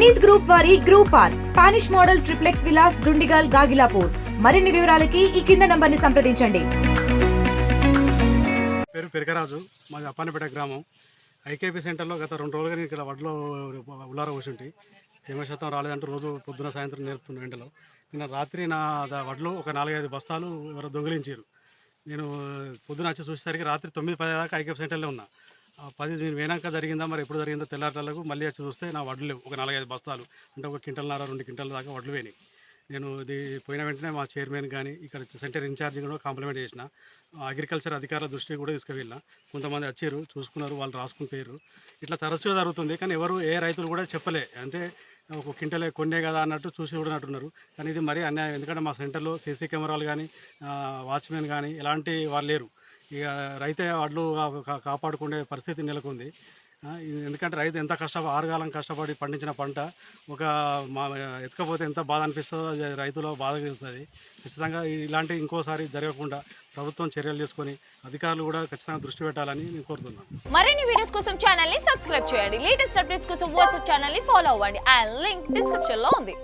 Health group వారి group park Spanish model triplex Vilas Dundigal Gagillapur. మరిన్ని వివరాలకి ఈ కింద నంబర్ని సంప్రదించండి. పేరు పెరకరాజు, మాది అప్పానపేట గ్రామం. ఐకేపీ సెంటర్లో గత 2 రోజులుగా నేను ఇక్కడ వడ్లో ఉల్లార కూర్చుంటి. తేమ శాతం రాలేదంటూ రోజు పొద్దున సాయంత్రం నేర్పుతున్న ఎండలో నిన్న రాత్రి నా వడ్లు ఒక 4-5 బస్తాలు ఎవరో దొంగిలించారు. నేను పొద్దున వచ్చి చూసేసరికి రాత్రి 9-10 దాకా ఐకేపీ సెంటర్లో ఉన్నా. 10 నేను పోయినాక జరిగిందా మరి ఎప్పుడు జరిగిందో తెల్లారలకు మళ్ళీ వచ్చి చూస్తే నా వడ్లు లేవు. ఒక 4-5 బస్తాలు అంటే 1 క్వింటల్న్నర 2 క్వింటల్ దాకా వడ్లు పోయినాయి. నేను ఇది పోయిన వెంటనే మా చైర్మన్ కానీ ఇక్కడ సెంటర్ ఇన్ఛార్జి కూడా కాంప్లిమెంట్ చేసిన. అగ్రికల్చర్ అధికారుల దృష్టికి కూడా తీసుకువెళ్ళిన. కొంతమంది వచ్చారు, చూసుకున్నారు, వాళ్ళు రాసుకుని పోయారు. ఇట్లా తరచుగా జరుగుతుంది, కానీ ఎవరు ఏ రైతులు కూడా చెప్పలే. అంటే ఒక క్వింటలే కొన్నే కదా అన్నట్టు చూసి చూడనట్టున్నారు. కానీ ఇది మరీ అన్యాయం. ఎందుకంటే మా సెంటర్లో సీసీ కెమెరాలు కానీ వాచ్మెన్ కానీ ఎలాంటి వాళ్ళు లేరు. ఇక రైతే వడ్లు కాపాడుకునే పరిస్థితి నెలకొంది. ఎందుకంటే రైతు ఎంత ఆరుగాలం కష్టపడి పండించిన పంట ఒక ఎత్తుకపోతే ఎంత బాధ అనిపిస్తుందో అది రైతులో బాధ కలుస్తుంది. ఖచ్చితంగా ఇలాంటి ఇంకోసారి జరగకుండా ప్రభుత్వం చర్యలు తీసుకొని అధికారులు కూడా ఖచ్చితంగా దృష్టి పెట్టాలని నేను కోరుతున్నాను. మరిన్ని వీడియోస్ కోసం ఛానల్ ని సబ్స్క్రైబ్ చేయండి. లేటెస్ట్ అప్డేట్స్ కోసం వాట్సాప్ ఛానల్ ని ఫాలో అవ్వండి. ఆ లింక్ డిస్క్రిప్షన్ లో ఉంది.